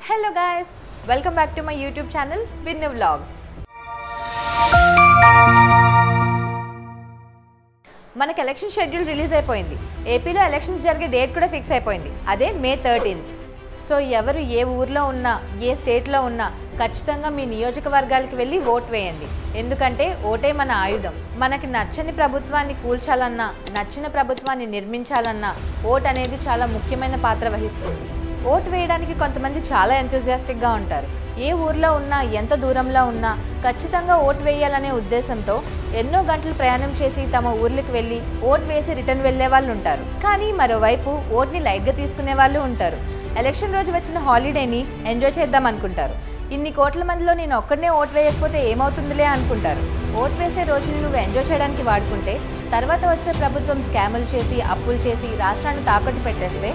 Hello guys, welcome back to my YouTube channel Binnu Vlogs. మనకి election schedule release అయిపోయింది. ఏపీలో elections జరిగే date కూడా ఫిక్స్ అయిపోయింది. అదే మే 13th. సో ఎవరు ఏ ఊర్లో ఉన్నా, ఏ స్టేట్లో ఉన్నా ఖచ్చితంగా మీ నియోజకవర్గాలకు వెళ్ళి ఓట్ వేయండి. ఎందుకంటే ఓటే మన ఆయుధం. మనకి నచ్చని ప్రభుత్వాన్ని కూల్చాలన్నా, నచ్చిన ప్రభుత్వాన్ని నిర్మించాలన్నా ఓట్ అనేది చాలా ముఖ్యమైన పాత్ర వహిస్తుంది. ఓట్ వేయడానికి కొంతమంది చాలా ఎంతూజియాస్టిక్గా ఉంటారు. ఏ ఊర్లో ఉన్నా, ఎంత దూరంలో ఉన్నా ఖచ్చితంగా ఓట్ వేయాలనే ఉద్దేశంతో ఎన్నో గంటలు ప్రయాణం చేసి తమ ఊర్లకు వెళ్ళి ఓట్ వేసి రిటర్న్ వెళ్ళే వాళ్ళు ఉంటారు. కానీ మరోవైపు ఓట్ని లైట్గా తీసుకునే వాళ్ళు ఉంటారు. ఎలక్షన్ రోజు వచ్చిన హాలిడేని ఎంజాయ్ చేద్దాం అనుకుంటారు. ఇన్ని కోట్ల మందిలో నేను ఒక్కడనే ఓట్ వేయకపోతే ఏమవుతుందిలే అనుకుంటారు. ఓట్ వేసే రోజుని నువ్వు ఎంజాయ్ చేయడానికి వాడుకుంటే తర్వాత వచ్చే ప్రభుత్వం స్కాములు చేసి, అప్పులు చేసి రాష్ట్రాన్ని తాకట్టు పెట్టేస్తే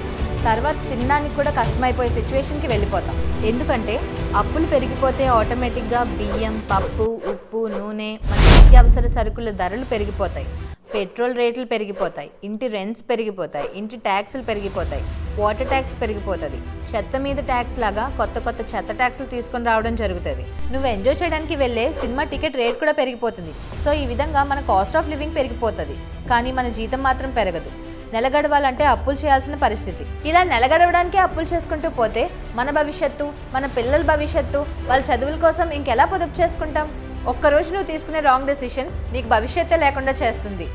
తర్వాత తినడానికి కూడా కష్టమైపోయే సిచ్యువేషన్కి వెళ్ళిపోతాం. ఎందుకంటే అప్పులు పెరిగిపోతే ఆటోమేటిక్గా బియ్యం, పప్పు, ఉప్పు, నూనె, మన నిత్యావసర సరుకుల ధరలు పెరిగిపోతాయి. పెట్రోల్ రేట్లు పెరిగిపోతాయి, ఇంటి రెంట్స్ పెరిగిపోతాయి, ఇంటి ట్యాక్సులు పెరిగిపోతాయి, వాటర్ ట్యాక్స్ పెరిగిపోతుంది, చెత్త మీద ట్యాక్స్ లాగా కొత్త కొత్త చెత్త ట్యాక్సులు తీసుకొని రావడం జరుగుతుంది. నువ్వు ఎంజాయ్ చేయడానికి వెళ్ళే సినిమా టికెట్ రేట్ కూడా పెరిగిపోతుంది. సో ఈ విధంగా మన కాస్ట్ ఆఫ్ లివింగ్ పెరిగిపోతుంది, కానీ మన జీతం మాత్రం పెరగదు. నెలగడవాలంటే అప్పులు చేయాల్సిన పరిస్థితి. ఇలా నెలగడవడానికే అప్పులు చేసుకుంటూ పోతే మన భవిష్యత్తు, మన పిల్లల భవిష్యత్తు, వాళ్ళ చదువుల కోసం ఇంకెలా పొదుపు చేసుకుంటాం? ఒక్కరోజు నువ్వు తీసుకునే రాంగ్ డెసిషన్ నీకు భవిష్యత్తే లేకుండా చేస్తుంది.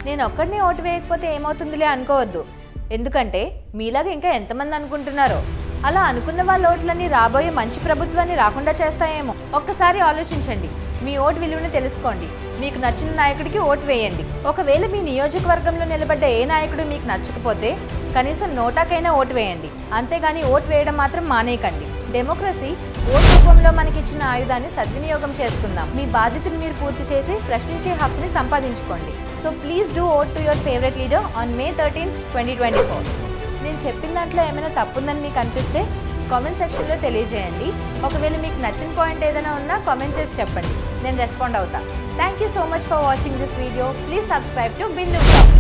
నేను ఒక్కడినే ఓటు వేయకపోతే ఏమవుతుందిలే అనుకోవద్దు. ఎందుకంటే మీలాగా ఇంకా ఎంతమంది అనుకుంటున్నారో. అలా అనుకున్న వాళ్ళ ఓట్లన్నీ రాబోయే మంచి ప్రభుత్వాన్ని రాకుండా చేస్తాయేమో. ఒక్కసారి ఆలోచించండి. మీ ఓటు విలువను తెలుసుకోండి. మీకు నచ్చిన నాయకుడికి ఓటు వేయండి. ఒకవేళ మీ నియోజకవర్గంలో నిలబడ్డ ఏ నాయకుడు మీకు నచ్చకపోతే కనీసం నోటాకైనా ఓటు వేయండి. అంతేగాని ఓటు వేయడం మాత్రం మానేయకండి. డెమోక్రసీ ఓటు రూపంలో మనకిచ్చిన ఆయుధాన్ని సద్వినియోగం చేసుకుందాం. మీ బాధ్యతను మీరు పూర్తి చేసి ప్రశ్నించే హక్కుని సంపాదించుకోండి. So please do vote to your favourite leader on May 13th, 2024. నేను చెప్పిన దాంట్లో ఏమైనా తప్పుందని మీకు అనిపిస్తే కామెంట్ సెక్షన్లో తెలియజేయండి. ఒకవేళ మీకు నచ్చిన పాయింట్ ఏదైనా ఉన్నా కామెంట్ చేసి చెప్పండి, నేను రెస్పాండ్ అవుతా. Thank you so much for watching this video. Please subscribe to Binnu vlogs.